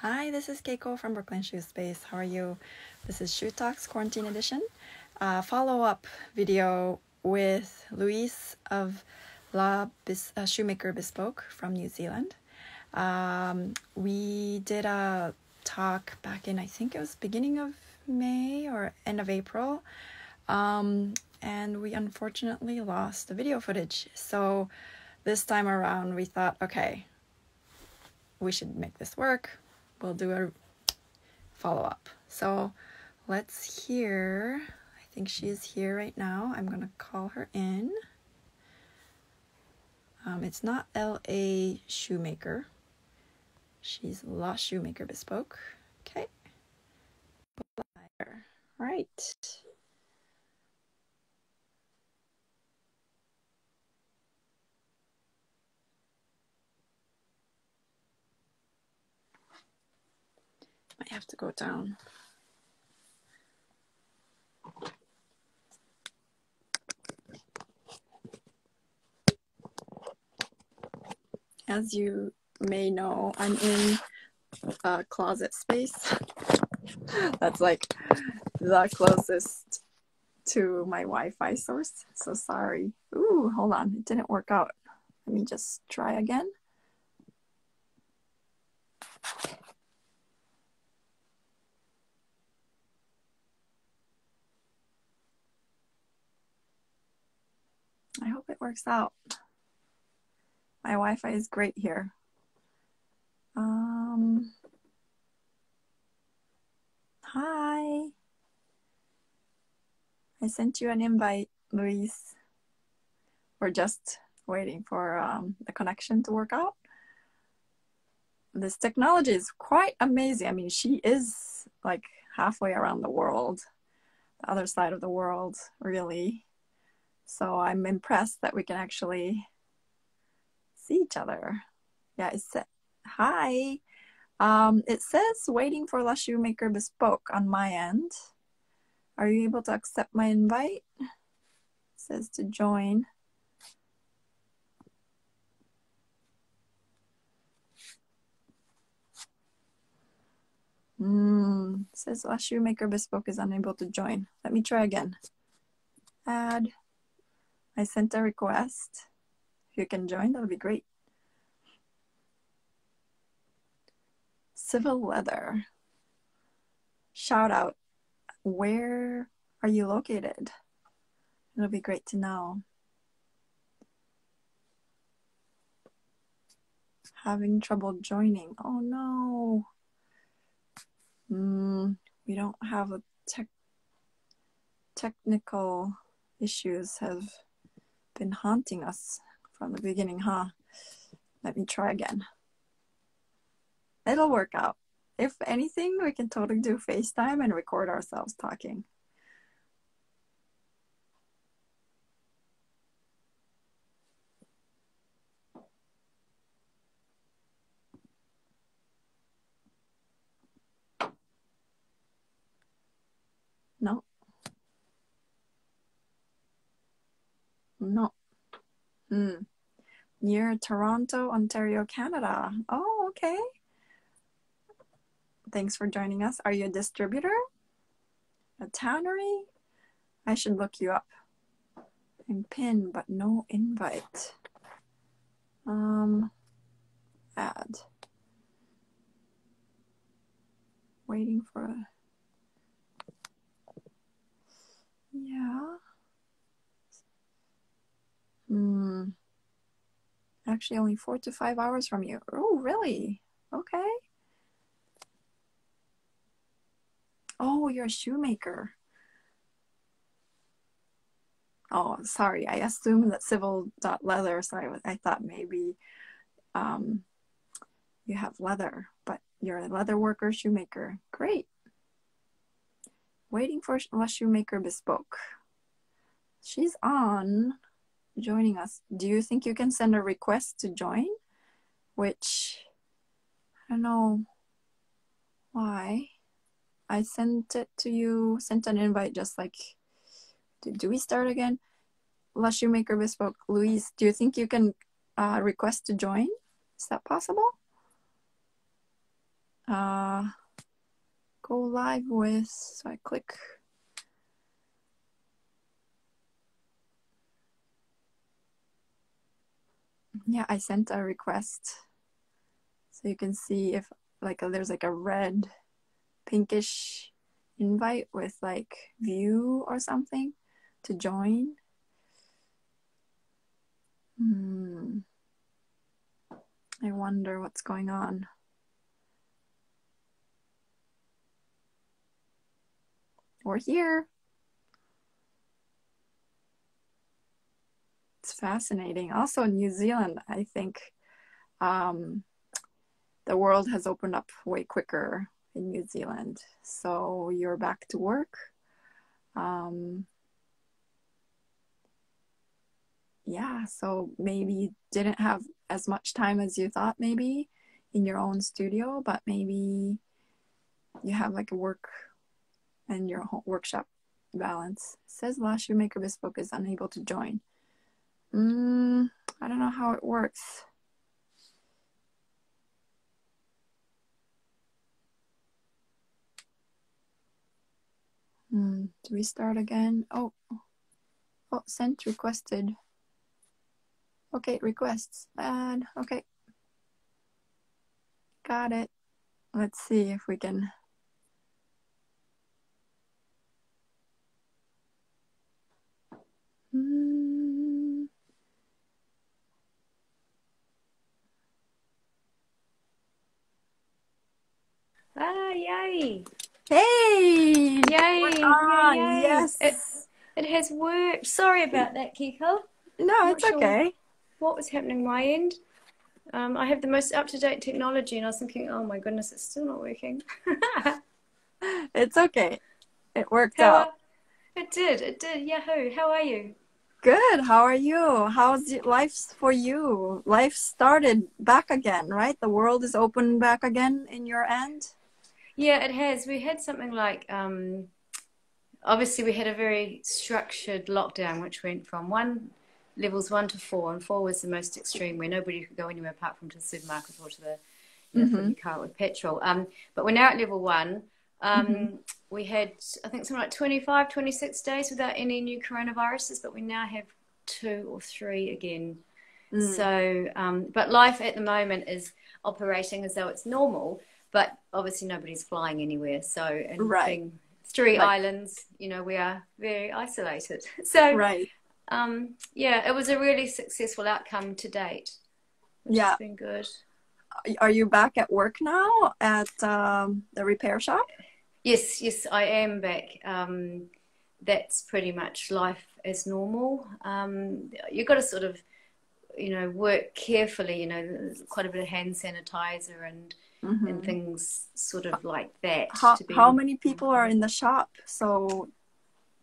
Hi, this is Keiko from Brooklyn Shoe Space. How are you? This is Shoe Talks Quarantine Edition. Follow-up video with Louise of Shoemaker Bespoke from New Zealand. We did a talk back in, I think it was beginning of May or end of April. And we unfortunately lost the video footage. So this time around we thought, okay, we should make this work. We'll do a follow-up. So let's hear, I think she is here right now. I'm gonna call her in. It's not LA Shoemaker. She's La Shoemaker Bespoke. Okay. Right. I have to go down. As you may know, I'm in a closet space. That's like the closest to my Wi-Fi source. So sorry. Ooh, hold on. It didn't work out. Let me just try again. I hope it works out. My Wi-Fi is great here. Hi. I sent you an invite, Louise. We're just waiting for the connection to work out. This technology is quite amazing. I mean, she is like halfway around the world, the other side of the world, really. So I'm impressed that we can actually see each other. Yeah, it said, hi. It says waiting for La Shoemaker Bespoke on my end. Are you able to accept my invite? It says to join. It says La Shoemaker Bespoke is unable to join. Let me try again. Add. I sent a request. If you can join, that would be great. Civil leather. Shout out. Where are you located? It'll be great to know. Having trouble joining. Oh no. We don't have a technical issues have been haunting us from the beginning, huh? Let me try again. It'll work out. If anything, we can totally do FaceTime and record ourselves talking. No. No. Near Toronto, Ontario, Canada. Oh, okay. Thanks for joining us. Are you a distributor? A tannery? I should look you up. I'm pinned, but no invite. Add. Waiting for a... Yeah. Actually, only 4 to 5 hours from you. Oh, really? Okay. Oh, you're a shoemaker. Oh, sorry. I assumed that civil.leather, so I thought maybe you have leather, but you're a leather worker, shoemaker. Great. Waiting for La Shoemaker Bespoke. She's on, joining us. Do you think you can send a request to join? Which, I don't know why. I sent it to you, sent an invite just like, do we start again? La Shoemaker Bespoke. Louise, do you think you can request to join? Is that possible? go live with. So I click. Yeah, I sent a request. So you can see if like there's like a red pinkish invite with like view or something to join. I wonder what's going on. We're here. It's fascinating. Also, New Zealand, I think the world has opened up way quicker in New Zealand. So you're back to work. Yeah, so maybe you didn't have as much time as you thought maybe in your own studio, but maybe you have like a work and your workshop balance. It says Last Shoemaker Bespoke is unable to join. I don't know how it works. Do we start again? Oh, sent requested. Okay, requests. Bad. Okay. Got it. Let's see if we can. Ah, yay. Hey! Yay. Yay. Yes. It has worked. Sorry about that, Kiko. No, it's okay. What was happening on my end? I have the most up-to-date technology, and I was thinking, oh my goodness, it's still not working. It's okay. It worked out. It did. Yahoo. How are you? Good. How are you? How's life for you? Life started back again, right? The world is open back again in your end? Yeah, it has. We had something like, obviously we had a very structured lockdown, which went from levels 1 to 4, and 4 was the most extreme, where nobody could go anywhere apart from to the supermarket or to the fill your car with petrol. But we're now at level 1. We had, I think, something like 25, 26 days without any new coronaviruses, but we now have 2 or 3 again. So, but life at the moment is operating as though it's normal, but obviously nobody's flying anywhere. So, and being 3 islands, you know, we are very isolated. So, yeah, it was a really successful outcome to date, which has been good. Are you back at work now at the repair shop? Yes, I am back. That's pretty much life as normal. You've got to sort of, you know, work carefully. You know, there's quite a bit of hand sanitizer and things sort of like that. How many people are in the shop? So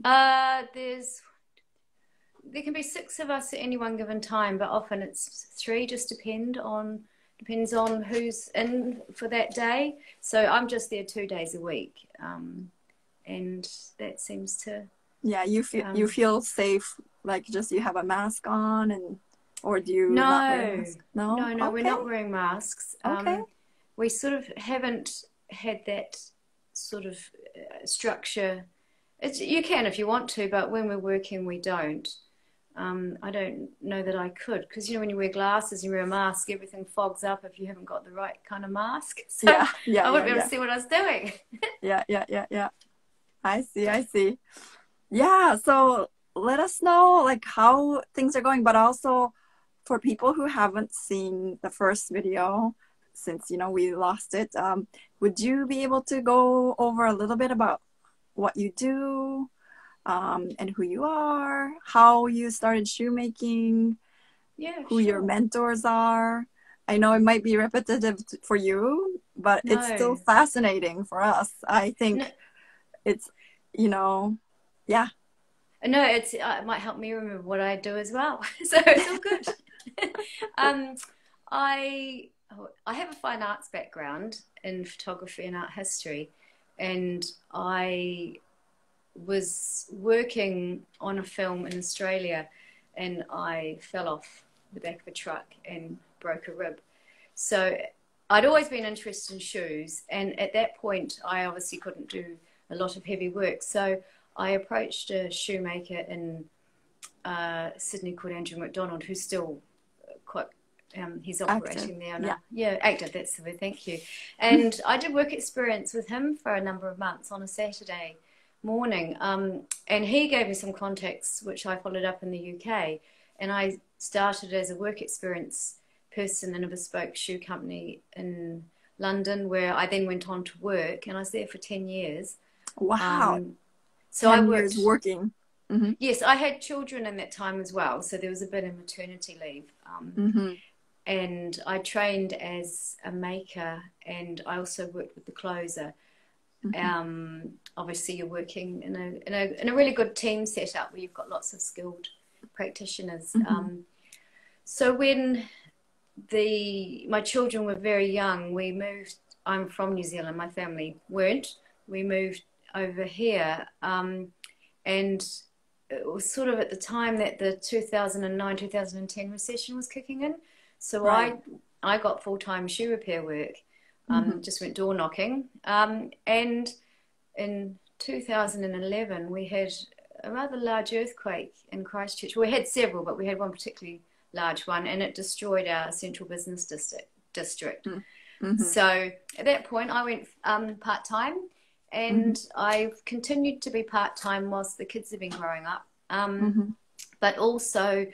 there can be 6 of us at any one given time, but often it's 3. Just depends on who's in for that day. So I'm just there 2 days a week, and that seems to. Yeah, you feel safe, like just you have a mask on, or do you not wear a mask? No, okay. We're not wearing masks. We sort of haven't had that sort of structure. You can if you want to, but when we're working, we don't. I don't know that I could, because you know when you wear glasses and you wear a mask, everything fogs up if you haven't got the right kind of mask. So I wouldn't be able to see what I was doing. Yeah. I see. Yeah, so let us know like how things are going, but also for people who haven't seen the first video, since you know we lost it, would you be able to go over a little bit about what you do? And who you are, how you started shoemaking, who your mentors are. I know it might be repetitive for you, but it's still fascinating for us. I think it's, you know, No, it might help me remember what I do as well. So it's all good. I have a fine arts background in photography and art history, and I was working on a film in Australia, and I fell off the back of a truck and broke a rib. So I'd always been interested in shoes, and at that point I obviously couldn't do a lot of heavy work, so I approached a shoemaker in Sydney called Andrew McDonald, who's still quite he's operating Active. there Yeah. now. Yeah, active, that's the word, thank you. And I did work experience with him for a number of months on a Saturday morning, and he gave me some contacts which I followed up in the UK, and I started as a work experience person in a bespoke shoe company in London, where I then went on to work, and I was there for 10 years. Wow. So 10 I worked, years working. Mm-hmm. yes, I had children in that time as well, so there was a bit of maternity leave. Mm-hmm. And I trained as a maker, and I also worked with the closer. Mm-hmm. Obviously, you're working in a really good team setup where you've got lots of skilled practitioners. Mm-hmm. So when my children were very young, we moved. I'm from New Zealand. My family weren't. We moved over here, and it was sort of at the time that the 2009-2010 recession was kicking in. So Right. I got full-time shoe repair work, just went door knocking. And in 2011, we had a rather large earthquake in Christchurch. We had several, but we had one particularly large one, and it destroyed our central business district. Mm-hmm. So at that point, I went part-time, and I've continued to be part-time whilst the kids have been growing up, but also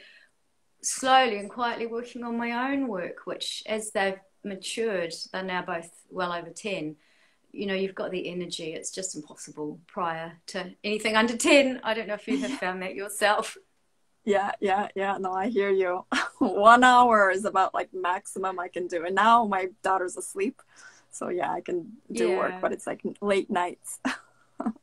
slowly and quietly working on my own work, which as they've matured, they're now both well over 10, you know, you've got the energy. It's just impossible prior to anything under 10. I don't know if you have found that yourself. Yeah. No, I hear you. 1 hour is about like maximum I can do. And now my daughter's asleep. So yeah, I can do work, but it's like late nights.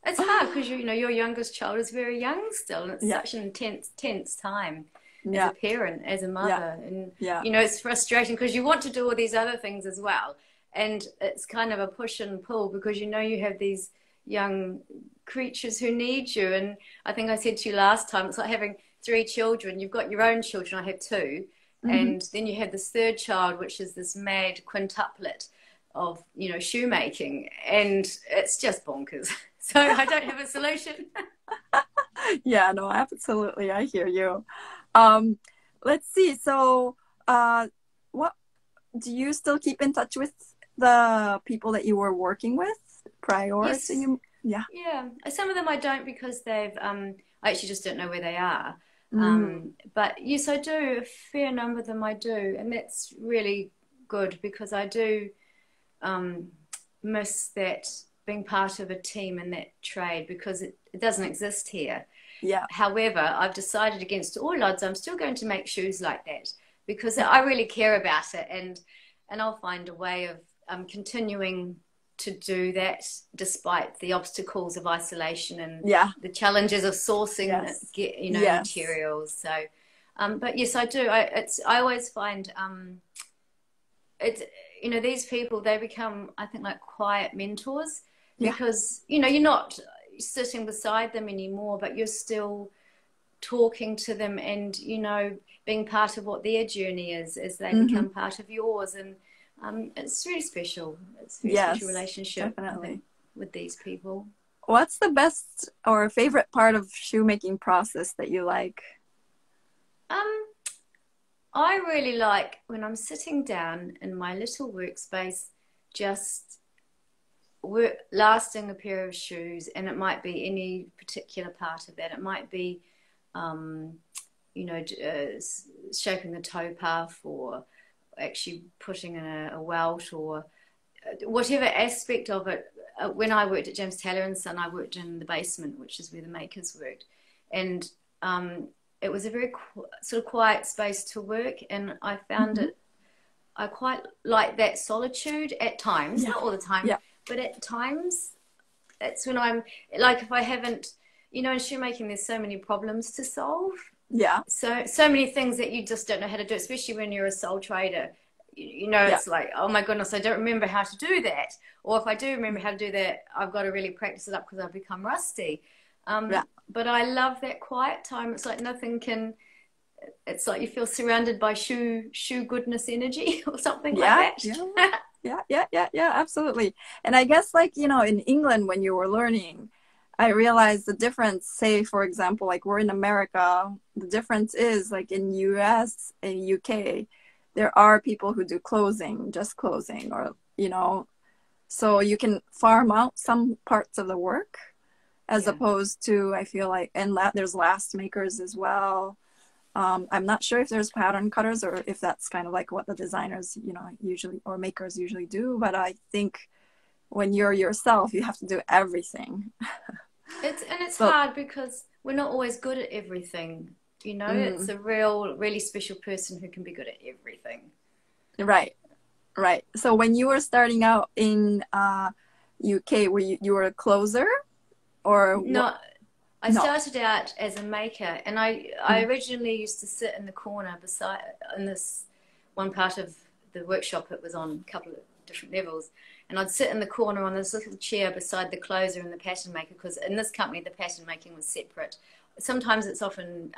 It's hard because you know your youngest child is very young still, and it's such an intense time as a parent, as a mother, and you know it's frustrating because you want to do all these other things as well, and it's kind of a push and pull because you know you have these young creatures who need you. And I think I said to you last time, it's like having 3 children. You've got your own children. I have 2, and then you have this third child, which is this mad quintuplet of, you know, shoemaking, and it's just bonkers. So I don't have a solution. Yeah, no, absolutely. I hear you. Let's see. So, what do you still keep in touch with the people that you were working with prior Yes. to you? Yeah. Yeah. Some of them I don't because they've, I actually just don't know where they are. But yes, I do. A fair number of them I do. And that's really good because I do miss that being part of a team in that trade because it doesn't exist here. Yeah. However, I've decided against all odds I'm still going to make shoes like that because I really care about it, and I'll find a way of continuing to do that despite the obstacles of isolation and the challenges of sourcing you know materials. So but yes, I do. I always find it's, you know, these people, they become, I think, like quiet mentors because you know you're not sitting beside them anymore, but you're still talking to them and, you know, being part of what their journey is as they become part of yours. And it's really special. It's a very special relationship, definitely, with these people. What's the best or favorite part of shoemaking process that you like? I really like when I'm sitting down in my little workspace, just lasting a pair of shoes, and it might be any particular part of that. It might be, you know, shaping the toe puff, or actually putting in a welt, or whatever aspect of it. When I worked at James Taylor and Son, I worked in the basement, which is where the makers worked, and it was a very sort of quiet space to work, and I found it. I quite like that solitude at times, not all the time, but at times. That's when I'm like, if I haven't, you know, in shoemaking, there's so many problems to solve. Yeah. So many things that you just don't know how to do, especially when you're a sole trader. You know, it's like, oh my goodness, I don't remember how to do that. Or if I do remember how to do that, I've got to really practice it up because I've become rusty. But I love that quiet time. It's like nothing can, it's like you feel surrounded by shoe goodness energy or something like that. Yeah, absolutely. And I guess, like, you know, in England, when you were learning, I realized the difference, say, for example, like we're in America, the difference is like in US and UK, there are people who do closing, just closing, or, you know, so you can farm out some parts of the work as Yeah. opposed to, I feel like, and there's last makers as well. I'm not sure if there's pattern cutters or if that's kind of like what the designers, you know, usually, or makers usually do. But I think when you're yourself, you have to do everything. It's So, hard because we're not always good at everything. You know, it's mm, a really special person who can be good at everything. right, right. So when you were starting out in UK, were you were a closer or what? No, I No. started out as a maker, and I Mm, originally used to sit in the corner beside in this one part of the workshop. It was on a couple of different levels, and I'd sit in the corner on this little chair beside the closer and the pattern maker, because in this company the pattern making was separate. Sometimes it's often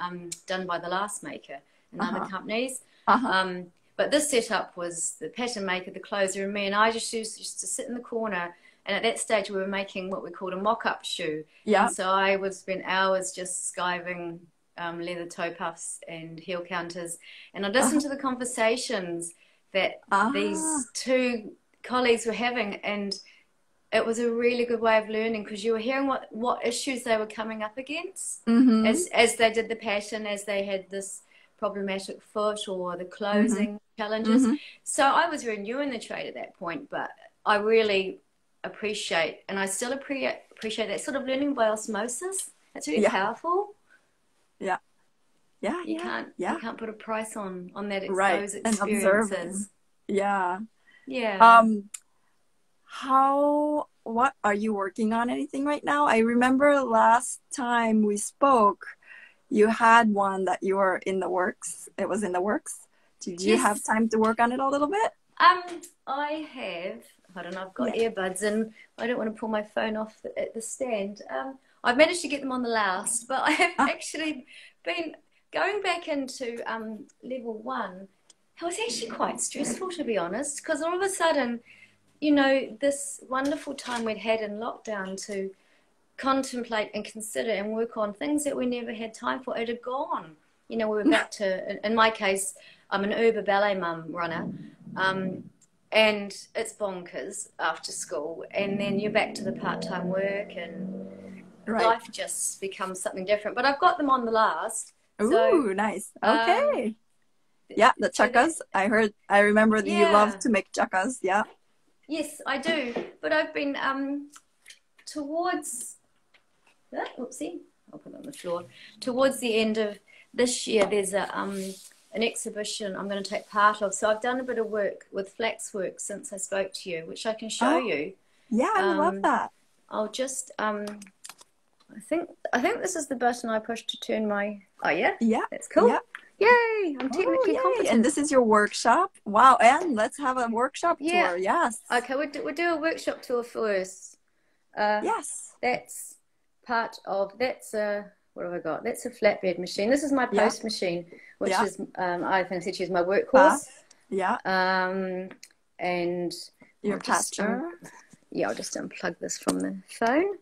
done by the last maker in other uh-huh. companies. Uh-huh. But this setup was the pattern maker, the closer, and me, and I just used to sit in the corner. And at that stage, we were making what we called a mock-up shoe. And Yeah. so I would spend hours just skiving leather toe puffs and heel counters. And I'd listen Uh-huh. to the conversations that Ah. these two colleagues were having. And it was a really good way of learning, because you were hearing what issues they were coming up against Mm-hmm. as they did the pattern, as they had this problematic foot or the Mm-hmm. closing challenges. Mm-hmm. So I was very new in the trade at that point, but I really appreciate, and I still appreciate that sort of learning by osmosis. It's really Yeah. powerful. Yeah. Yeah. You Yeah. can't you Yeah. can't put a price on Right. those And observing. experiences. Yeah. Yeah. Um, what are you working on anything right now? I remember last time we spoke, you had one that you were in the works. It was in the works. Did you have Yes. time to work on it a little bit? I have. I don't know. I've got Yeah. earbuds, and I don't want to pull my phone off at the stand. I've managed to get them on the last, but I have Ah, actually been going back into level one. It was actually quite stressful, to be honest, because all of a sudden, you know, this wonderful time we'd had in lockdown to contemplate and consider and work on things that we never had time for, it had gone. You know, we were back to, in my case, I'm an Uber ballet mum runner, and it's bonkers after school, and then you're back to the part-time work, and right. life just becomes something different. But I've got them on the last, so Ooh, nice. um, Okay. Yeah, the so that, chakas. I remember that you love yeah, to make chakas. Yeah. yes, I do. But I've been towards oopsie, I'll put it on the floor. Towards the end of this year, there's an exhibition I'm going to take part of. So I've done a bit of work with flax work since I spoke to you, which I can show Oh, you. yeah, I would love Um, that. I'll just I think this is the button I pushed to turn my. Oh yeah, Yeah. that's Yeah. cool. Yay! I'm Oh, technically yay. And competent. this is your workshop. Wow. And let's have a workshop Yeah. tour. Yes. Okay, we'll do a workshop tour first. Uh, Yes. that's part of that's a what have I got? That's a flatbed machine. This is my Yeah. post machine, which Yeah. is I think I said my workhorse. Path. Yeah. And Your I'll just patcher. yeah, I'll just unplug this from the phone.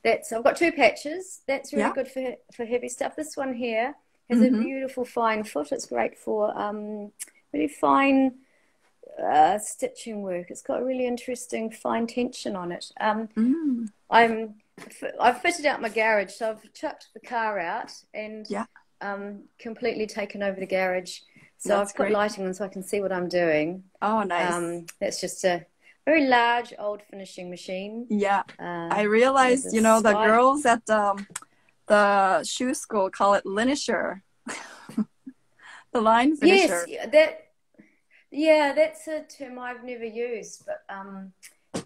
I've got two patches. That's really Yeah. good for heavy stuff. This one here has a Mm-hmm. beautiful fine foot. It's great for really fine stitching work. It's got a really interesting fine tension on it. Mm. I've fitted out my garage, so I've chucked the car out and Yeah. completely taken over the garage. So That's I've put great. lighting on so I can see what I'm doing. Oh, nice. That's just a very large old finishing machine. Yeah. I There's realized, a you know, the spike. girls at the shoe school call it linisher, the line Yes, finisher. that's a term I've never used, but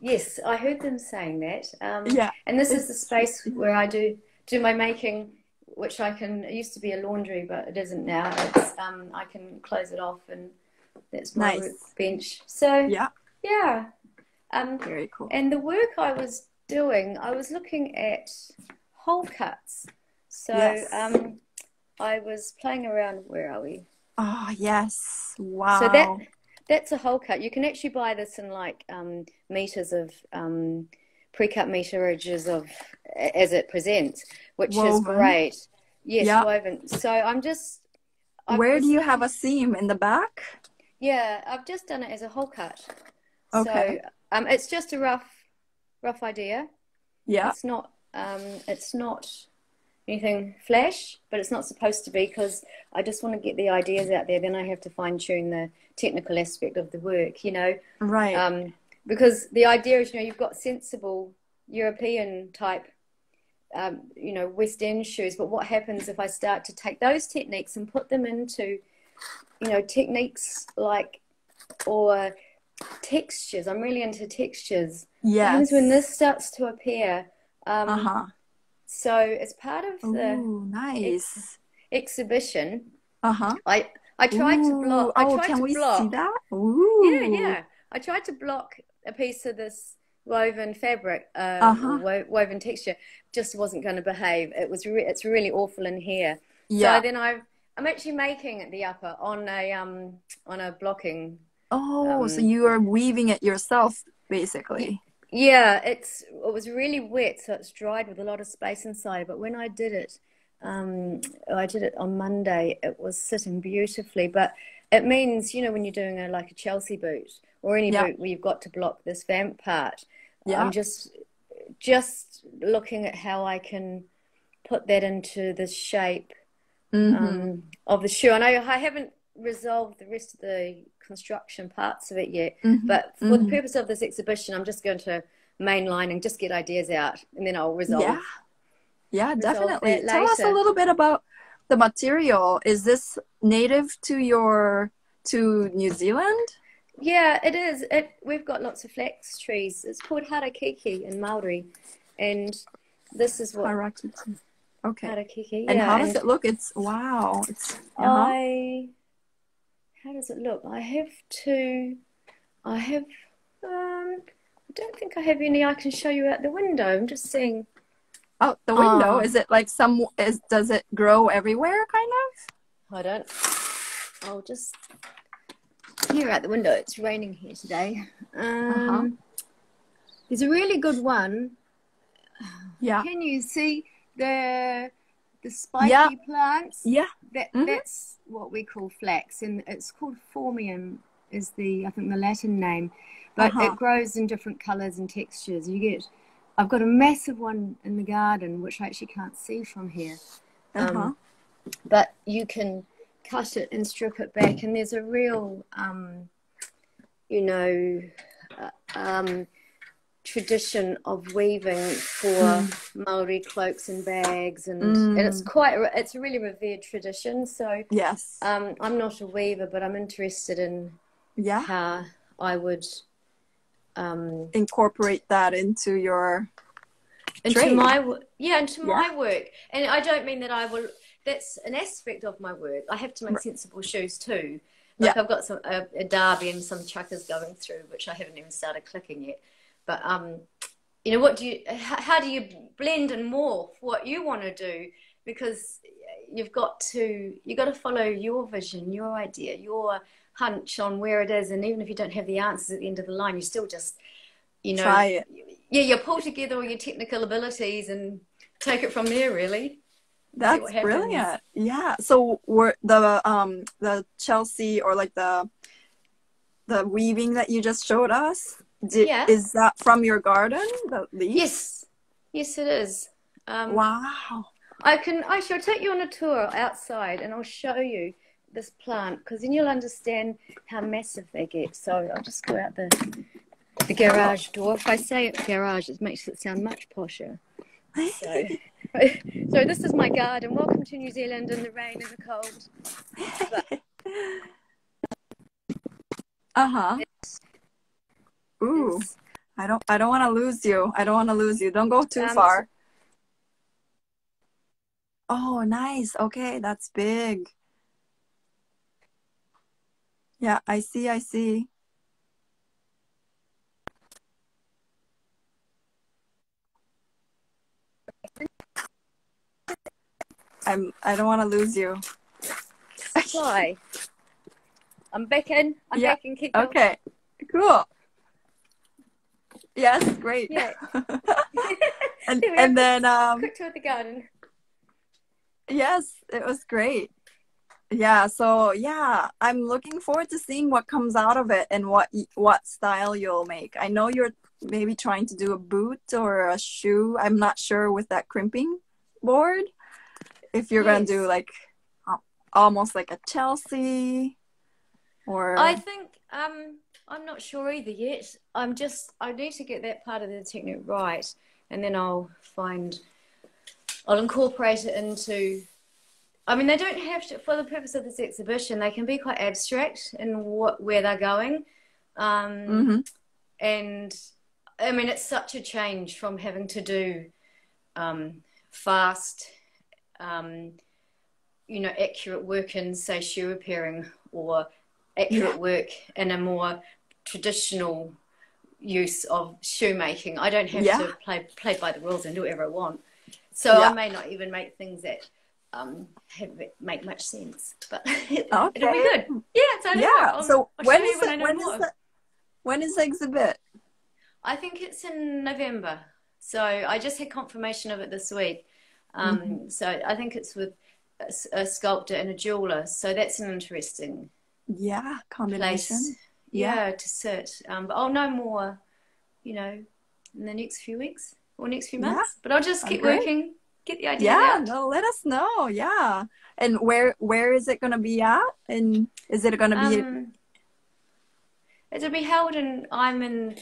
yes, I heard them saying that. Yeah. And this is the It's space where I do my making, which it used to be a laundry, but it isn't now. It's I can close it off, and that's my nice. workbench. So Yeah. yeah, Very cool. and the work I was doing, I was looking at hole cuts. So Yes. I was playing around. Where are we? Oh, yes. So that Wow. That's a whole cut. You can actually buy this in like meters of pre-cut meterages of as it presents, which is Woven. great. Yes, Yeah. woven. So I've Where do just you have a seam in the back? yeah, I've just done it as a whole cut. So Okay. it's just a rough idea. Yeah. It's not anything flash, but it's not supposed to be because I just want to get the ideas out there. Then I have to fine tune the technical aspect of the work, you know. Right. Because the idea is, you know, you've got sensible European type, you know, West End shoes. But what happens if I start to take those techniques and put them into, you know, techniques like, or textures? I'm really into textures. What happens when Yes. this starts to appear? Uh-huh. So as part of the Ooh, nice. exhibition, Uh-huh. I tried to Ooh. block. I Oh, tried can to we see block. that? Yeah, Ooh. yeah. I tried to block a piece of this woven fabric, Uh-huh. woven texture. Just wasn't going to behave. It's really awful in here. So Yeah. then I'm actually making the upper on a blocking. Oh, so Um, you are weaving it yourself, basically. yeah, it was really wet, so it's dried with a lot of space inside. But when I did it on Monday. It was sitting beautifully. But it means, you know, when you're doing like a Chelsea boot or any Yeah. boot where you've got to block this vamp part, Yeah. I'm just looking at how I can put that into the shape Mm-hmm. of the shoe. I know I haven't resolved the rest of the construction parts of it yet, Mm-hmm. but for the Mm-hmm. purpose of this exhibition, I'm just going to mainline and just get ideas out, and then I'll Yeah. Yeah, resolve definitely. that Tell us a later. little bit about the material. Is this native to New Zealand? Yeah, it is. We've got lots of flax trees. It's called harakeke in Maori, and this is what Harakiti. Okay. harakeke. And Yeah, how does and it look? It's wow. It's uh-huh. I. How does it look? I have. I don't think I have any I can show you out the window. I'm just seeing. Out the window. Ah, Is it like does it grow everywhere kind I don't. I'll just here out the window. It's raining here today. of? Uh-huh. There's a really good one. Yeah. Can you see the Yeah. spiky plants? Yeah. Mm-hmm. That's what we call flax, and it's called formium is I think the Latin name, but it Uh-huh. grows in different colors and textures. I've got a massive one in the garden which I actually can't see from here, Uh-huh. but you can cut it and strip it back, and there's a real you know tradition of weaving for Maori cloaks and bags, and Mm. it's a really revered tradition. So Yes. I'm not a weaver, but I'm interested in Yeah. how I would Incorporate that into your into trade. into Yeah. my work. And I don't mean that I will. That's an aspect of my work. I have to make sensible shoes too. Yeah. Like I've got a derby and some chuckers going through, which I haven't even started clicking yet. But you know, how do you blend and morph what you want to do? Because you've got to follow your vision, your idea, your hunch on where it is. And even if you don't have the answers at the end of the line, you still just, you know, Try it. yeah, you pull together all your technical abilities and take it from there, really. See what That's happens. brilliant. Yeah. So were the Chelsea or like the weaving that you just showed us, Yeah. is that from your garden? The leaves? Yes, it is. Wow. I shall take you on a tour outside and I'll show you this plant because then you'll understand how massive they get. So I'll just go out the garage door. If I say it garage, it makes it sound much posher. So, so this is my garden. Welcome to New Zealand in the rain and the cold. Uh-huh. Ooh. I don't want to lose you. I don't want to lose you. Don't go too far. Oh, nice. Okay, that's big. Yeah, I see. I don't want to lose you. Why? I'm back in. I'm Yeah. back in. Keep going. Okay. Cool. Yes, great. Yeah. And then quick tour of the garden. yes, it was great. Yeah, so yeah, I'm looking forward to seeing what comes out of it and what style you'll make. I know you're maybe trying to do a boot or a shoe. I'm not sure with that crimping board if you're gonna do like almost like a Chelsea or I think I'm not sure either yet. I need to get that part of the technique right, and then I'll incorporate it into. I mean, they don't have to, for the purpose of this exhibition, they can be quite abstract in where they're going. And I mean, it's such a change from having to do fast, accurate work in, say, shoe repairing, or accurate work in a more traditional use of shoemaking. I don't have to play by the rules and do whatever I want. So I may not even make things that make much sense, but it'll be good. Yeah, so when is the exhibit? I think it's in November. So I just had confirmation of it this week. So I think it's with a sculptor and a jeweler. So that's an interesting combination. Place. Yeah, to sit. But I'll know more, in the next few weeks or next few months. But I'll just keep working. Get the idea out. No, let us know. Yeah. And where is it going to be at? And is it going to be? It'll be held I'm in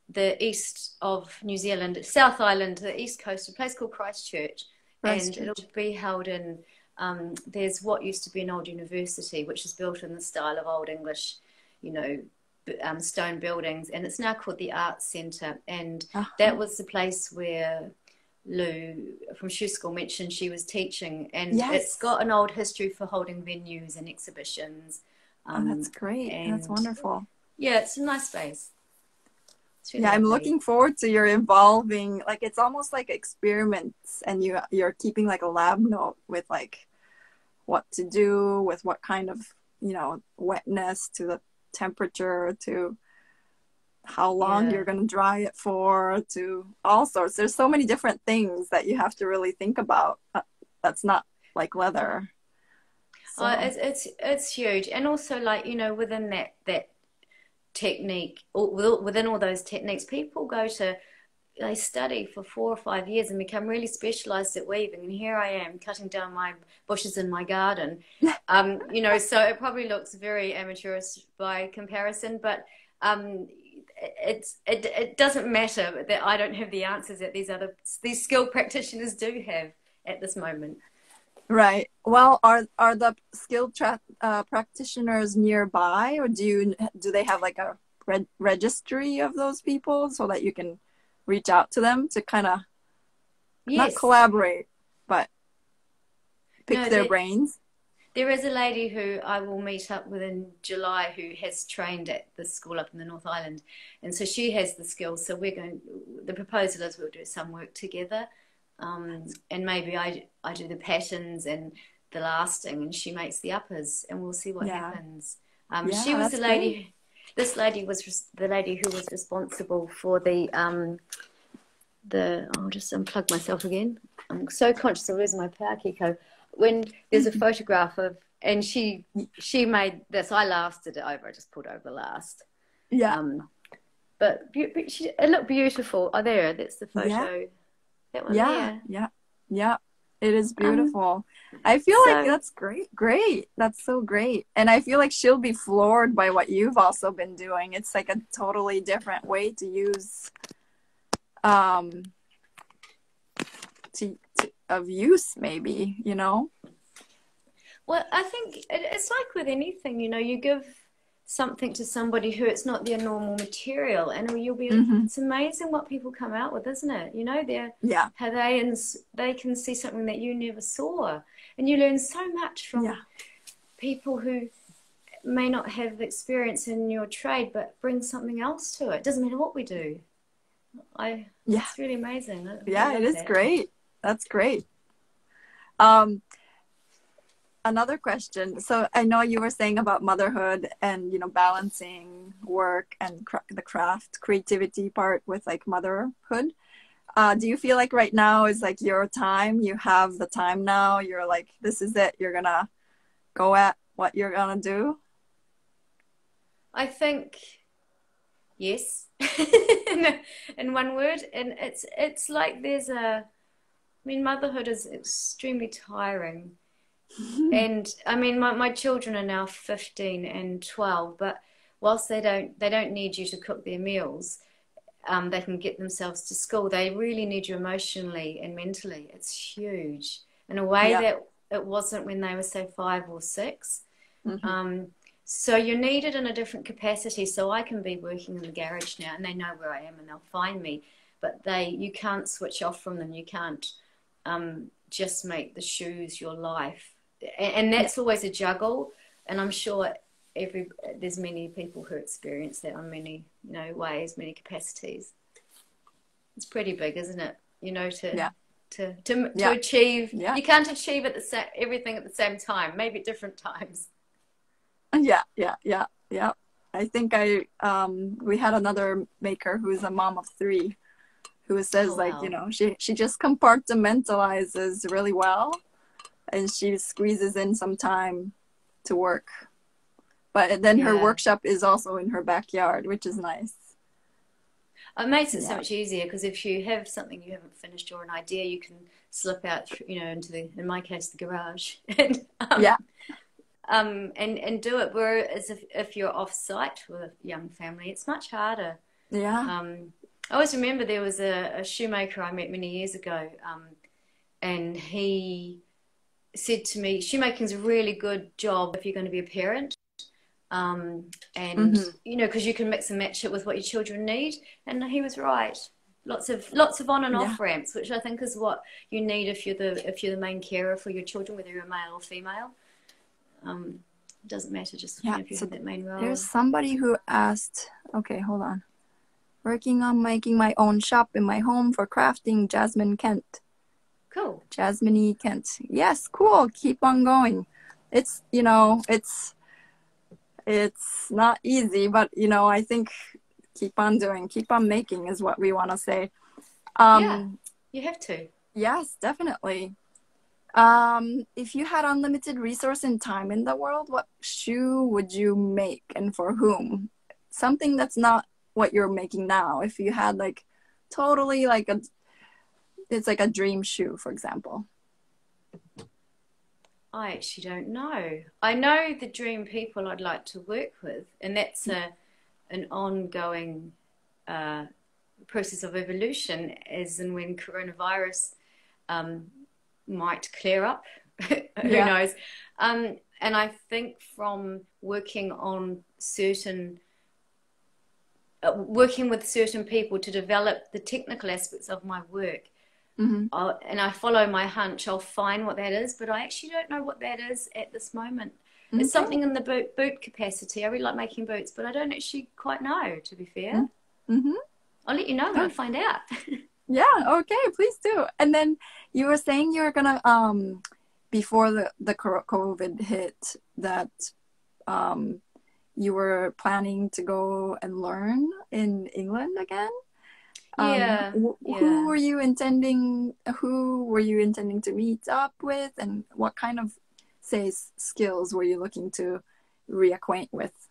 the east of New Zealand, South Island, the east coast, a place called Christchurch. And it'll be held in, there's what used to be an old university, which is built in the style of Old English, stone buildings. And it's now called the Arts Centre. And that was the place where Lou from Shoe School mentioned she was teaching, and it's got an old history for holding venues and exhibitions. That's great. That's wonderful. Yeah, it's a nice space. Really I'm looking forward to your evolving. Like it's almost like experiments, and you're keeping like a lab note with like what to do with what kind of wetness to the temperature to how long you're going to dry it for, to all sorts. There's so many different things that you have to really think about. That's not like leather. So. It's huge. And also like, within that technique, within all those techniques, people they study for 4 or 5 years and become really specialized at weaving. And here I am cutting down my bushes in my garden. So it probably looks very amateurish by comparison, but it doesn't matter that I don't have the answers that these skilled practitioners do have at this moment. Right. Well, are the skilled practitioners nearby, or do they have like a registry of those people so that you can reach out to them to kind of not collaborate, but pick their brains? There is a lady who I will meet up with in July who has trained at the school up in the North Island. And so she has the skills. So the proposal is we'll do some work together. And maybe I do the patterns and the lasting, and she makes the uppers, and we'll see what happens. She was the lady, great. This lady was the lady who was responsible for I'll just unplug myself again. I'm so conscious of losing my power, Kiko. When there's a photograph and she made this, I lasted it over. I just put over the last. Yeah. But it looked beautiful. Oh, that's the photo. Yeah. That one there. Yeah. It is beautiful. I feel like that's great. That's so great. And I feel like she'll be floored by what you've also been doing. It's like a totally different way to use of use, maybe, Well, I think it's like with anything, you give something to somebody who it's not their normal material, and you'll be it's amazing what people come out with, isn't it? How they can see something that you never saw, and you learn so much from people who may not have experience in your trade but bring something else to it. Doesn't matter what we do. It's really amazing. It is great. That's great. another question. So I know you were saying about motherhood and, you know, balancing work and the craft creativity part with like motherhood. Do you feel like right now is like your time? You have the time now. You're like, this is it. You're gonna go at what you're gonna do. I think yes, in one word. And it's like there's a, I mean, motherhood is extremely tiring. And I mean, my children are now 15 and 12, but whilst they don't need you to cook their meals, they can get themselves to school. They really need you emotionally and mentally. It's huge in a way Yeah. that it wasn't when they were, say, 5 or 6. Mm-hmm. So you're needed in a different capacity. So I can be working in the garage now, and they know where I am, and they'll find me. But you can't switch off from them. You can't just make the shoes your life, and that's always a juggle. And I'm sure there's many people who experience that on many, you know, ways, many capacities. It's pretty big, isn't it? You know, to achieve. Yeah. You can't achieve everything at the same time. Maybe at different times. Yeah. I think we had another maker who's a mom of 3 who says, like, wow. you know, she just compartmentalizes really well, and she squeezes in some time to work. But then her workshop is also in her backyard, which is nice. It makes it so much easier, because if you have something you haven't finished or an idea, you can slip out, you know, into in my case, the garage, and and do it. Whereas if you're off site with a young family, it's much harder. Yeah. I always remember there was a shoemaker I met many years ago, and he said to me, shoemaking's a really good job if you're going to be a parent. You know, because you can mix and match it with what your children need. And he was right. Lots of on and off ramps, which I think is what you need if you're the main carer for your children, whether you're male or female. It doesn't matter, just if you have that main role. There's somebody who asked, okay, hold on. Working on making my own shop in my home for crafting, Jasmine Kent. Cool. Jasmine Kent. Yes, cool. Keep on going. It's, you know, it's not easy, but, you know, I think keep on doing, keep on making is what we want to say. You have to. Yes, definitely. If you had unlimited resource and time in the world, what shoe would you make and for whom? Something that's not what you're making now. If you had like totally like it's like a dream shoe, for example. I actually don't know. I know the dream people I'd like to work with, and that's an ongoing process of evolution, as in when coronavirus might clear up. Who knows? And I think from working with certain people to develop the technical aspects of my work, and I follow my hunch, I'll find what that is, but I actually don't know what that is at this moment. Okay. It's something in the boot capacity. I really like making boots, but I don't actually quite know, to be fair. I'll let you know when I find out. Yeah, okay, please do. And then you were saying you were gonna before the COVID hit, that you were planning to go and learn in England again. Who were you intending to meet up with, and what kind of, say, skills were you looking to reacquaint with?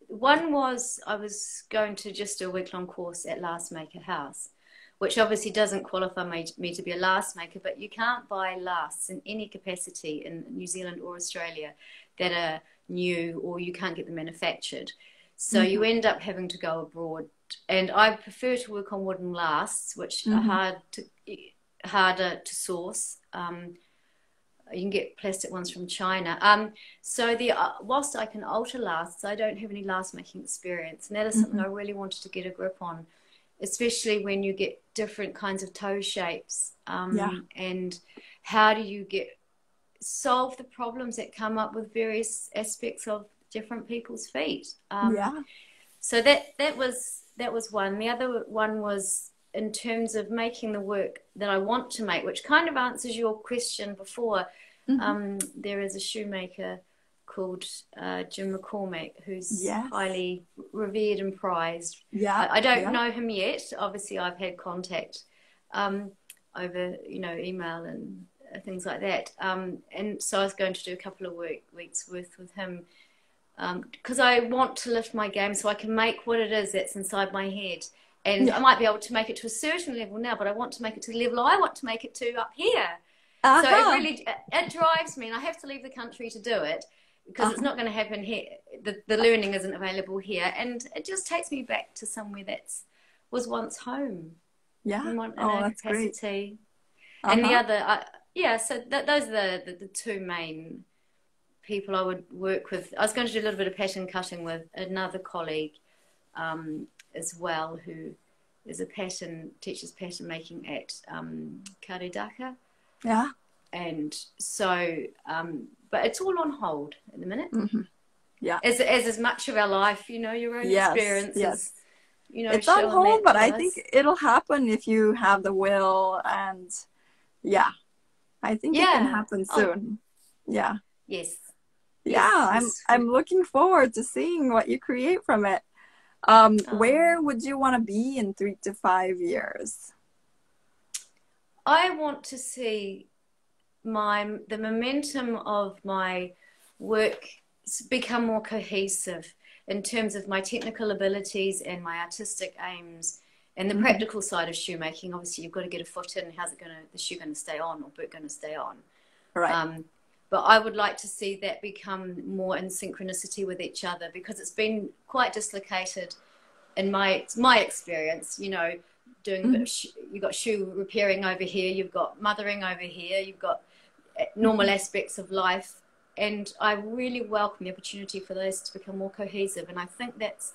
One was I was going to just do a week-long course at Lastmaker House, which obviously doesn't qualify me to be a last maker, but you can't buy lasts in any capacity in New Zealand or Australia that are new, or you can't get them manufactured. So you end up having to go abroad. And I prefer to work on wooden lasts, which are harder to source. You can get plastic ones from China. So whilst I can alter lasts, I don't have any last making experience. And that is something I really wanted to get a grip on, especially when you get different kinds of toe shapes. And how do you solve the problems that come up with various aspects of different people's feet. So that was one. The other one was in terms of making the work that I want to make, which kind of answers your question before. There is a shoemaker called Jim McCormack, who's highly revered and prized. I don't know him yet. Obviously, I've had contact over, email and things like that. And so I was going to do a couple of weeks worth with him, because I want to lift my game so I can make what it is that's inside my head. And I might be able to make it to a certain level now, but I want to make it to the level I want to make it to up here. So it really, it drives me, and I have to leave the country to do it, because it's not going to happen here. The learning isn't available here. And it just takes me back to somewhere was once home. Yeah. In that's capacity. Great. And the other, so those are the two main people I would work with. I was going to do a little bit of pattern cutting with another colleague as well, who is teaches pattern making at Karidaka. Yeah. And so, but it's all on hold at the minute. Yeah. As much of our life, your own experiences. Yes. It's on hold, but I think it'll happen if you have the will, and I think it can happen soon. Yeah. Yes. Yeah, I'm looking forward to seeing what you create from it. Where would you want to be in 3 to 5 years? I want to see the momentum of my work become more cohesive in terms of my technical abilities and my artistic aims and the practical side of shoemaking. Obviously, you've got to get a foot in. How's the shoe going to stay on, or boot going to stay on? Right. But I would like to see that become more in synchronicity with each other, because it's been quite dislocated in my experience. Doing a bit of you've got shoe repairing over here, you've got mothering over here, you've got normal aspects of life, and I really welcome the opportunity for those to become more cohesive. And I think that's,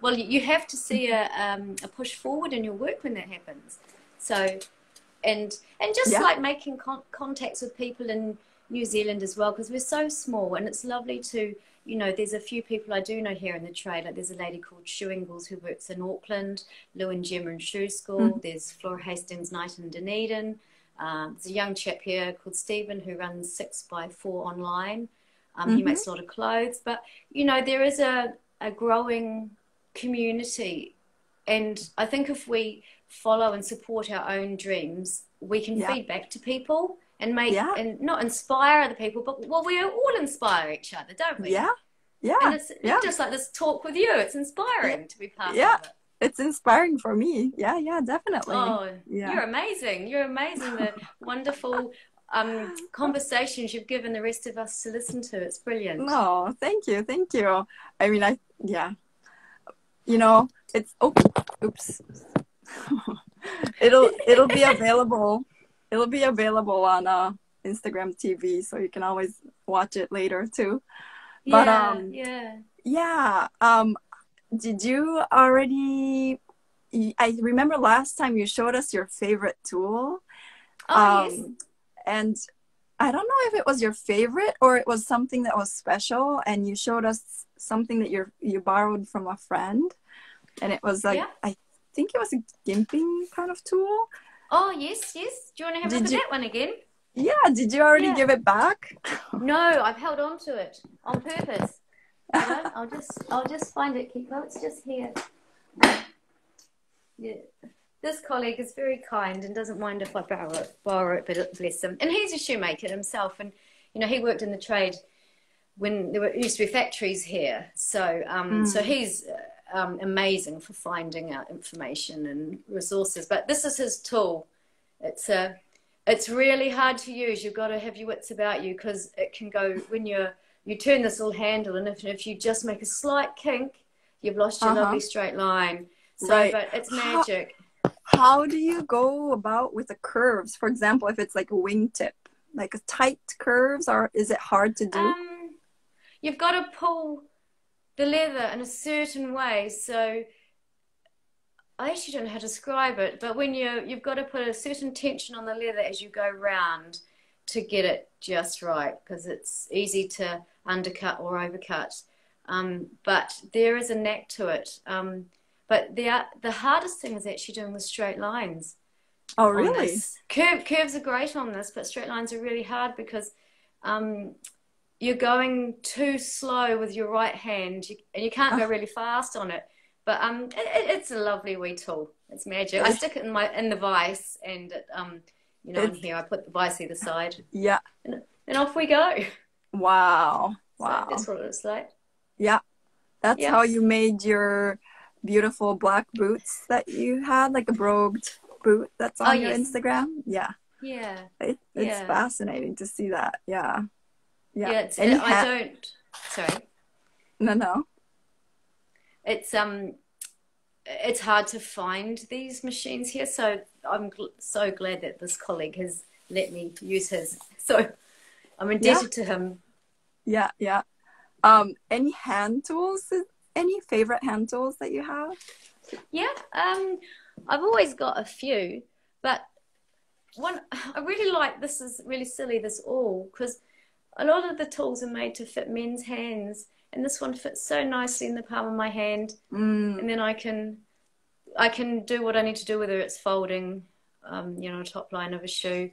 well, you have to see a push forward in your work when that happens. So, and just like making contacts with people in New Zealand as well, because we're so small, and it's lovely to, there's a few people I do know here in the trade. Like there's a lady called Shoeingles who works in Auckland, Lou and Gemma in Shoe School. There's Flora Hastings Knight in Dunedin. There's a young chap here called Stephen who runs 6x4 online. He makes a lot of clothes, but there is a growing community, and I think if we follow and support our own dreams, we can feed back to people and and not inspire other people, but we all inspire each other, don't we? Yeah. And it's just like this talk with you. It's inspiring to be part of it. It's inspiring for me. Yeah, definitely. Oh, you're amazing. You're amazing. The wonderful conversations you've given the rest of us to listen to. It's brilliant. No, thank you. I mean, it's oops. It'll be available. It'll be available on Instagram TV, so you can always watch it later too. But did you already? I remember last time you showed us your favorite tool. Yes. And I don't know if it was your favorite or it was something that was special, and you showed us something that you borrowed from a friend, and it was like I think it was a gimping kind of tool. Oh yes. Do you want to have a look at that one again? Yeah. Did you already give it back? No, I've held on to it on purpose. I'll just find it, Kiko. It's just here. Yeah. This colleague is very kind and doesn't mind if I borrow it, but bless him. And he's a shoemaker himself, and he worked in the trade when there used to be factories here. So so he's amazing for finding out information and resources. But this is his tool. It's really hard to use. You've got to have your wits about you, because it can go when you turn this little handle, and if you just make a slight kink, you've lost your lovely straight line. So, but it's magic. How do you go about with the curves? For example, if it's like a wingtip, like a tight curves, or is it hard to do? You've got to pull the leather in a certain way. So I actually don't know how to describe it, but when you've got to put a certain tension on the leather as you go round to get it just right, because it's easy to undercut or overcut. But there is a knack to it. But But the hardest thing is actually doing the straight lines Oh, on really? this. Curves are great on this, but straight lines are really hard because you're going too slow with your right hand, and you can't go really fast on it. But it's a lovely wee tool. It's magic. I stick it in the vise, and it, you know, in here I put the vise either side. Yeah. And off we go. Wow. Wow. So that's what it looks like. Yeah. That's how you made your beautiful black boots that you had, like a brogued boot that's on your Instagram. Yeah. Yeah. It's fascinating to see that. Yeah. Yeah. Yeah. Sorry. No. It's hard to find these machines here, so I'm so glad that this colleague has let me use his. So I'm indebted to him. Yeah. Any hand tools? Any favorite hand tools that you have? Yeah. I've always got a few, but one I really like, this is really silly, this awl, because a lot of the tools are made to fit men's hands, and this one fits so nicely in the palm of my hand. And then I can do what I need to do, whether it's folding, you know, a top line of a shoe.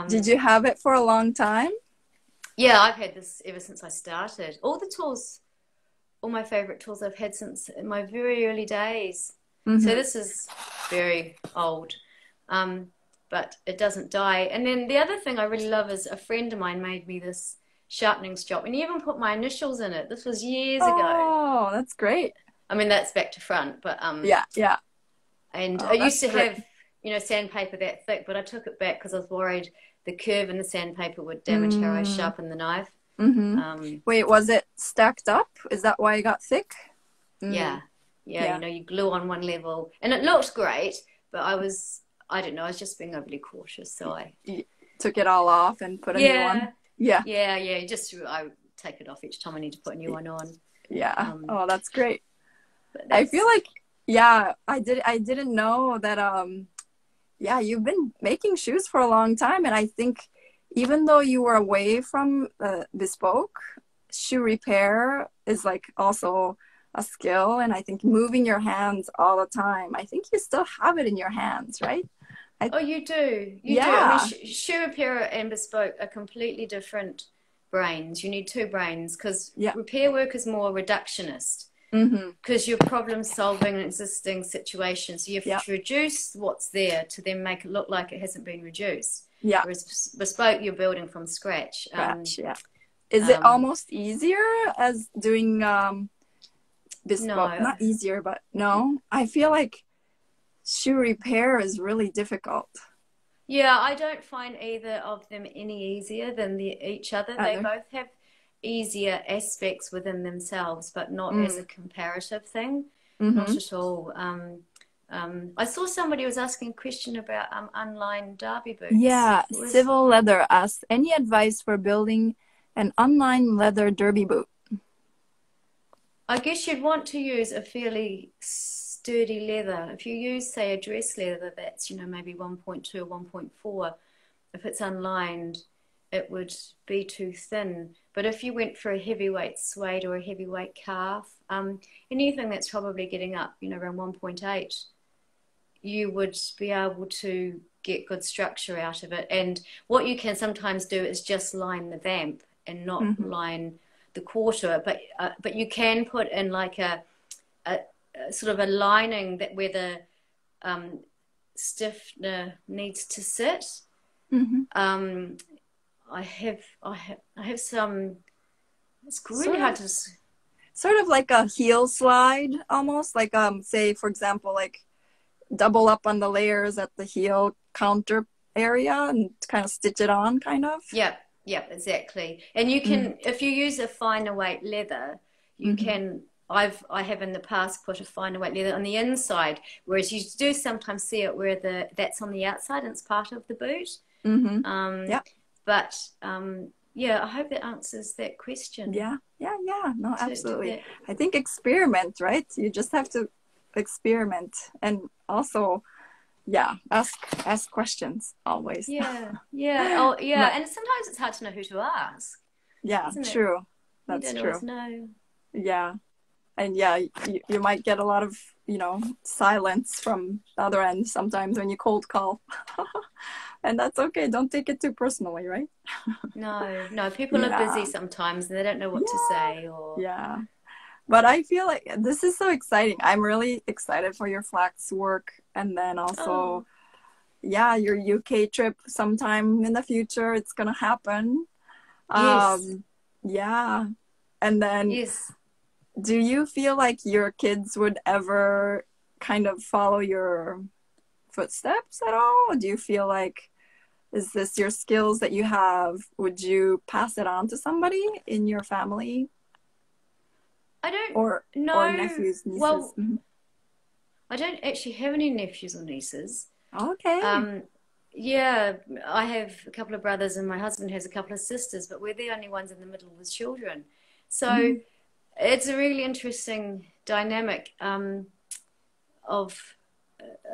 Did you have it for a long time? Yeah, I've had this ever since I started. All my favorite tools I've had since my very early days. So this is very old, but it doesn't die. And then the other thing I really love is a friend of mine made me this sharpening strop, and he even put my initials in it. This was years ago. Oh, that's great. I mean, that's back to front, but yeah. And I used to have, you know, sandpaper that thick, but I took it back because I was worried the curve in the sandpaper would damage how I sharpen the knife. Wait, was it stacked up? Is that why it got thick? Yeah. You know, you glue on one level, and it looked great, but I don't know, I was just being overly cautious, so you took it all off and put a new one. Yeah. I take it off each time I need to put a new one on. Yeah. Oh, that's great. I feel like, I didn't know that, you've been making shoes for a long time. And I think even though you were away from bespoke, shoe repair is like also a skill. And I think moving your hands all the time, I think you still have it in your hands, right? You do. You do. I mean, shoe repair and bespoke are completely different brains. You need two brains, because repair work is more reductionist, because you're problem solving an existing situation. So you have to reduce what's there to then make it look like it hasn't been reduced. Yeah. Whereas bespoke, you're building from scratch. Is it almost easier as doing bespoke? No. Not easier, but no. I feel like shoe repair is really difficult. Yeah, I don't find either of them any easier than each other. They both have easier aspects within themselves, but not as a comparative thing. Not at all. I saw somebody was asking a question about unlined derby boots. Yeah, Civil Leather asks, any advice for building an unlined leather derby boot? I guess you'd want to use a fairly sturdy leather. If you use, say, a dress leather that's, you know, maybe 1.2 or 1.4, if it's unlined, it would be too thin. But if you went for a heavyweight suede or a heavyweight calf, anything that's probably getting up, you know, around 1.8, you would be able to get good structure out of it. And what you can sometimes do is just line the vamp and not line the quarter, but you can put in like a sort of a lining that where the stiffener needs to sit. I have some. It's really hard to. Sort of like a heel slide, almost like say for example, like double up on the layers at the heel counter area and kind of stitch it on, kind of. Yeah, exactly. And you can, if you use a finer weight leather, you can. I have in the past put a finer weight leather on the inside, whereas you do sometimes see it where that's on the outside and it's part of the boot. But I hope that answers that question. Yeah. No, absolutely. I think experiment, right? You just have to experiment, and also, ask questions always. And sometimes it's hard to know who to ask. Yeah, true. That's you don't true. Always know. Yeah. And yeah, you might get a lot of, you know, silence from the other end sometimes when you cold call. And that's okay. Don't take it too personally, right? No, no, people are busy Yeah. sometimes and they don't know what to Yeah. say or Yeah. But I feel like this is so exciting. I'm really excited for your flax work. And then also, oh, yeah, your UK trip sometime in the future. It's gonna happen. yes, Yeah. And then yes. do you feel like your kids would ever kind of follow your footsteps at all? Or do you feel like, is this your skills that you have? Would you pass it on to somebody in your family I don't or know. nephews, nieces? Well, Mhm. I don't actually have any nephews or nieces. Okay. Um, yeah, I have a couple of brothers and my husband has a couple of sisters, but we're the only ones in the middle with children. So Mhm. it's a really interesting dynamic of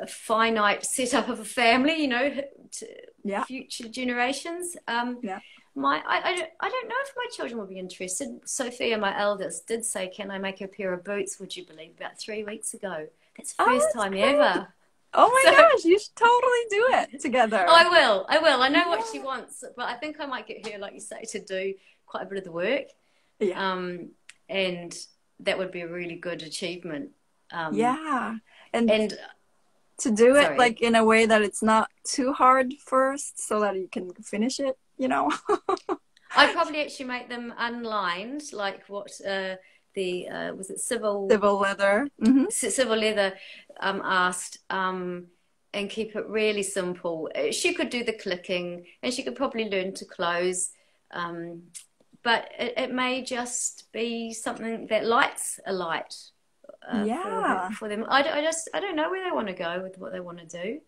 a finite setup of a family, you know, to Yeah. future generations. Yeah. I don't know if my children will be interested. Sophia, my eldest, did say, "Can I make a pair of boots?" Would you believe? About 3 weeks ago. That's the Oh, first that's time great. ever. Oh So, my gosh, you should totally do it oh, together. I will. I will. I know what she Yeah. wants, but I think I might get her, like you say, to do quite a bit of the work. Yeah. Um, and that would be a really good achievement. Um, Yeah. And and to do it sorry. like in a way that it's not too hard first so that you can finish it, you know? I'd probably actually make them unlined, like what the was it Civil leather. Hmm. civil leather asked, and keep it really simple. She could do the clicking, and she could probably learn to close, um, but it may just be something that lights a light Yeah. for them. I don't know where they want to go with what they want to do. You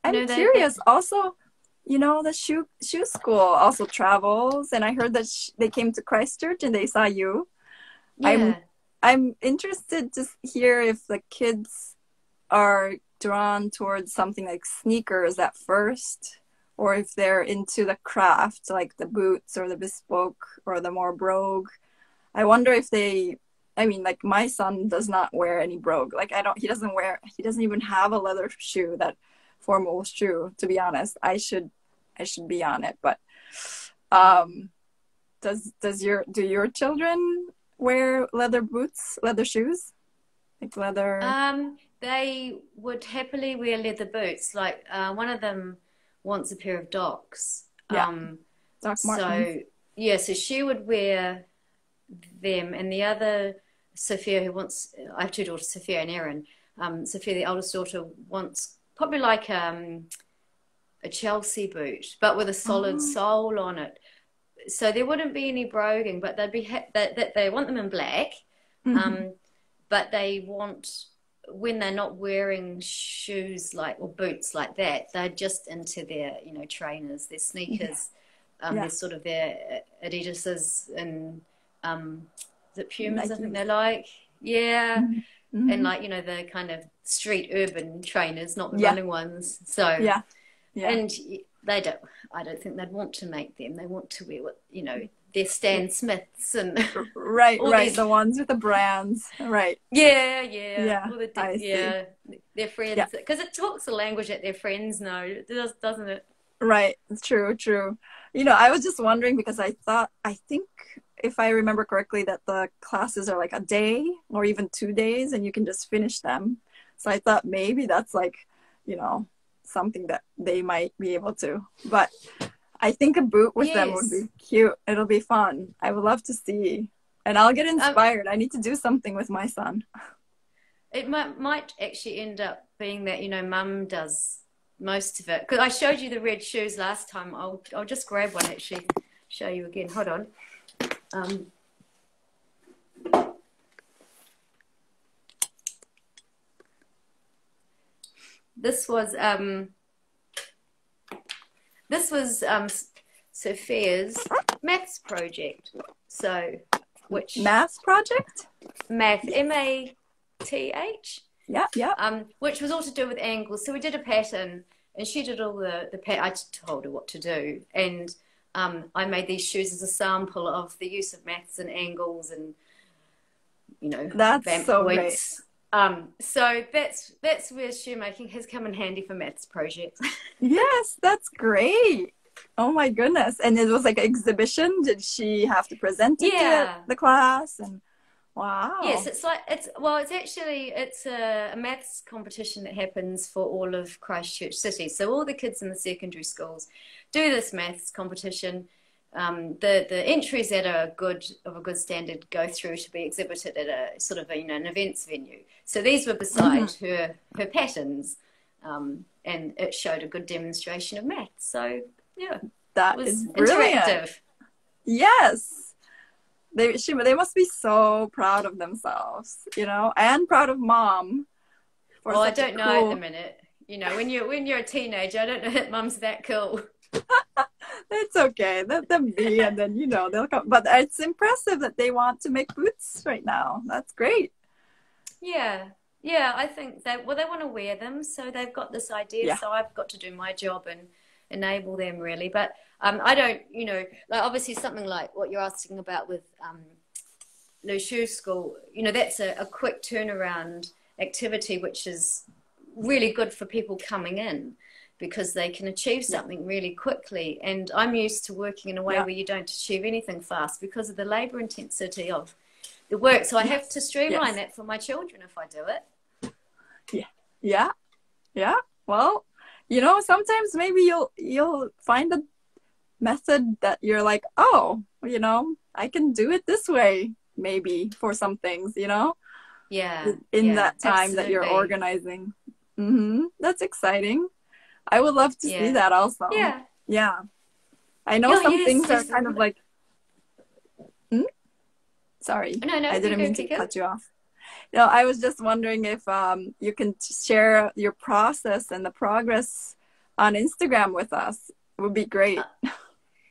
I'm know, curious. Also, you know, the shoe school also travels, and I heard that they came to Christchurch and they saw you. I'm yeah. I'm interested to hear if the kids are drawn towards something like sneakers at first, or if they're into the craft, like the boots or the bespoke or the more brogue. I wonder if they, I mean, like my son does not wear any brogue. Like he doesn't even have a leather shoe, that formal shoe, to be honest. I should be on it. But um, do your children wear leather boots, leather shoes? Like leather, They would happily wear leather boots. Like one of them wants a pair of Docs. yeah, Doc Martens. So yeah, so she would wear them, and the other Sophia, who wants, I have two daughters, Sophia and Erin. Sophia, the eldest daughter, wants probably like a Chelsea boot, but with a solid Oh, sole on it. So there wouldn't be any broguing, but they'd be that they want them in black. mm-hmm. Um, but they want, when they're not wearing shoes like or boots like that, they're just into their, you know, trainers, their Yeah, sneakers, yeah. they're sort of their Adidas's and the Pumas, I think Nikes. they're like, yeah, Mm-hmm. and Mm-hmm. like, you know, the kind of street urban trainers, not the Yeah, running ones. So yeah, yeah. and they don't, I don't think they'd want to make them. They want to wear what, you know, their Stan Smiths and Right, all right. these. The ones with the brands. Right. Yeah, yeah, Yeah, all the I see. yeah, their Yeah, friends, because it talks a language that their friends know. It does, doesn't it? right. True, true. You know, I was just wondering because I think if I remember correctly, that the classes are like a day or even 2 days and you can just finish them. So I thought maybe that's like, you know, something that they might be able to. But I think a boot with them would Yes. be cute. It'll be fun. I would love to see. And I'll get Um, inspired. I need to do something with my son. it might actually end up being that, you know, Mum does most of it. Because I showed you the red shoes last time. I'll just grab one actually, show you again. Hold on. Um, this was this was Sophia's maths project. So, which Math project? math, Yes. MATH, Yeah, yeah. which was all to do with angles. So we did a pattern, and she did all the I told her what to do, and I made these shoes as a sample of the use of maths and angles and you know, That's vamp so great. points. So that's where shoemaking has come in handy for maths projects. Yes, that's great. Oh my goodness. And it was like an exhibition. Did she have to present it to Yeah. the class? And Yes, wow. it's like it's a maths competition that happens for all of Christchurch City. So all the kids in the secondary schools do this maths competition. The entries that are of a good standard go through to be exhibited at a sort of an events venue. So these were beside Mhm. her patterns, and it showed a good demonstration of maths. So yeah, it That is was brilliant. interactive. Yes. They must be so proud of themselves, you know, and proud of mom for Well, I such a don't know at the cool. minute. You know, when you're a teenager, I don't know that mum's that cool. It's okay. Let them be, and then you know they'll come. But it's impressive that they want to make boots right now. That's great. Yeah, yeah, I think they want to wear them, so they've got this idea. Yeah. So I've got to do my job and enable them really. But I don't, like obviously something like what you're asking about with no shoe school, that's a quick turnaround activity, which is really good for people coming in because they can achieve Yeah. something really quickly. And I'm used to working in a way Yeah. where you don't achieve anything fast because of the labor intensity of the work. So I have to Yes. streamline Yes. that for my children if I do it. Yeah. Yeah. Yeah. Well, you know, sometimes maybe you'll find a method that you're like, oh, you know, I can do it this way, maybe for some things, you know, Yeah, in yeah, that time that you're absolutely. organizing. That's exciting. I would love to see Yeah, that also. yeah. Yeah. I know Yeah, some yes, things are there's kind of like, hmm? Sorry, no, no, I you didn't go, mean to Tika. cut you off. No, I was just wondering if you can share your process and the progress on Instagram with us. It would be great.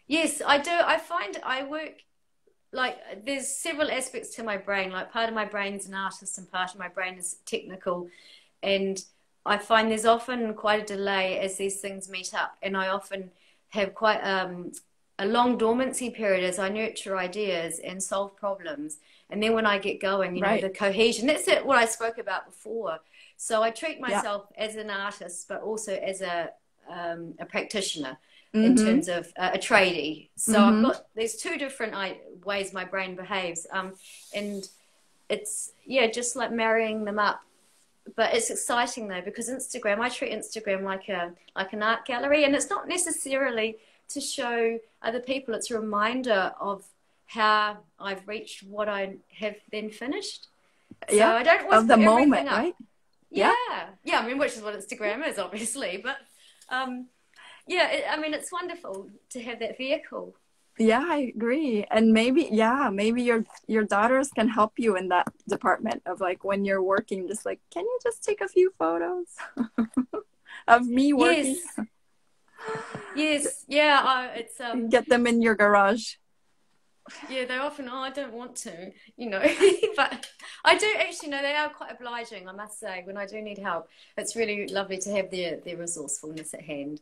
Yes, I do. I find I work like there's several aspects to my brain. Like part of my brain's an artist and part of my brain is technical. And I find there's often quite a delay as these things meet up. And I often have quite a long dormancy period as I nurture ideas and solve problems. And then when I get going, Right. the cohesion, that's it, what I spoke about before. So I treat Yeah. myself as an artist, but also as a practitioner in Mm-hmm. terms of a tradie. So I've Mm-hmm. got, there's two different ways my brain behaves. And it's, yeah, just like marrying them up, but it's exciting though because I treat Instagram like an art gallery, and it's not necessarily to show other people. It's a reminder of how I've reached what I have then finished. So Yeah. I don't always Of the put moment, everything up. right? Yeah, Yeah. yeah. I mean, which is what Instagram is, obviously, but um, yeah. I mean, it's wonderful to have that vehicle. Yeah, I agree. And maybe, yeah, maybe your daughters can help you in that department of like when you're working, just like, can you just take a few photos of me working? Yes, yes, yeah. It's Get them in your garage. Yeah, they often, oh, I don't want to, but I do actually know they are quite obliging, I must say, when I do need help. It's really lovely to have their resourcefulness at hand.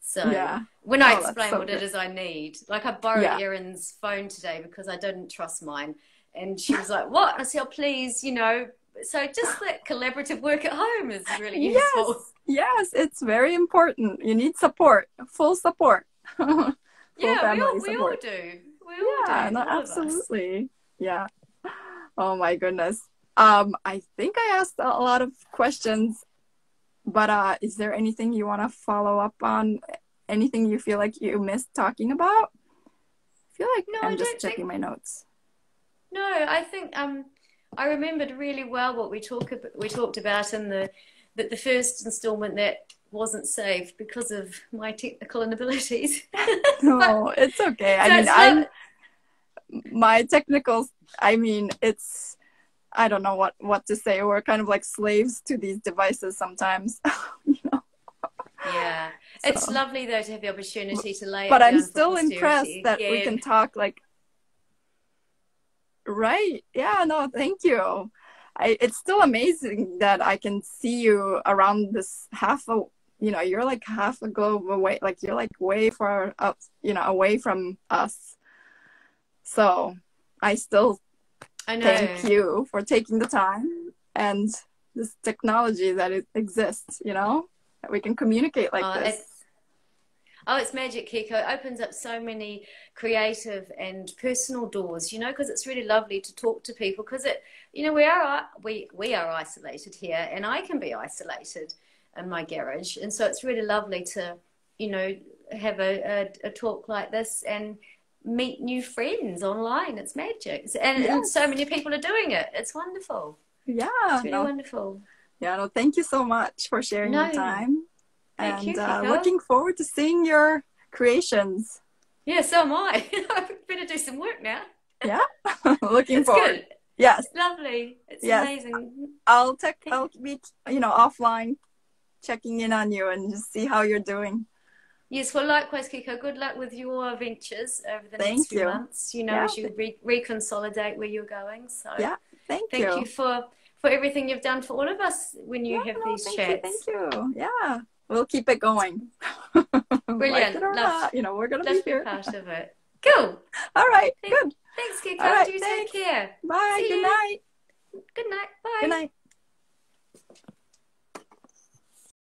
So Yeah. when I Oh, that's explain so what it great. is I need, like I borrowed Yeah. Erin's phone today because I didn't trust mine. And she was like, what? And I said, oh, please, So just that collaborative work at home is really useful. Yes. Yes, it's very important. You need support, full support, full Yeah, family we all support. do. We all Yeah, do, no, all of us. absolutely. Yeah. Oh my goodness. I think I asked a lot of questions, but is there anything you want to follow up on? Anything you feel like you missed talking about? I feel like No, I I'm just don't checking think. my notes. No, I think I remembered really well what we talked about in the first installment that wasn't saved because of my technical inabilities. But No, it's okay. I so mean, it's love. my technicals, I mean, it's, I don't know what to say. We're kind of like slaves to these devices sometimes, you know. Yeah, it's So, lovely though to have the opportunity to lay but it I'm down for still impressed posterity that we can again. talk like, right. Yeah, no, thank you. It's still amazing that I can see you around this you're like half a globe away, like you're like way far up, away from us. So I still I thank know. you for taking the time and this technology that it exists, you know, that we can communicate like Oh, this. it's magic, Kiko. It opens up so many creative and personal doors, you know, because it's really lovely to talk to people because it, you know, we are isolated here, and I can be isolated in my garage, and so it's really lovely to, you know, have a talk like this and meet new friends online. It's magic, and so Yes. many people are doing it. It's wonderful. Yeah. It's really No. wonderful. Yeah. No. Thank you so much for sharing your No, time, thank and you, Kiko. looking forward to seeing your creations. Yeah, so am I. I better do some work now. Yeah. Looking It's forward. good. Yes. It's lovely. It's Yes. amazing. I'll be, you know, offline checking in on you and just see how you're doing. Yes, well, likewise, Kiko. Good luck with your ventures over the next Thank few you. months, you know, Yeah. as you reconsolidate where you're going. So Yeah. Thank thank you you. for everything you've done for all of us when you Yeah. have No. these Thank you. Thank chats. you. Yeah. We'll keep it going. Like it Brilliant. or not, you know, we're gonna Love be to be here. part of it. Cool. All right. Good. Thanks, All Kiko. right. Do take Thanks. care. Bye. See Good you. night. Good night. Good Bye. night.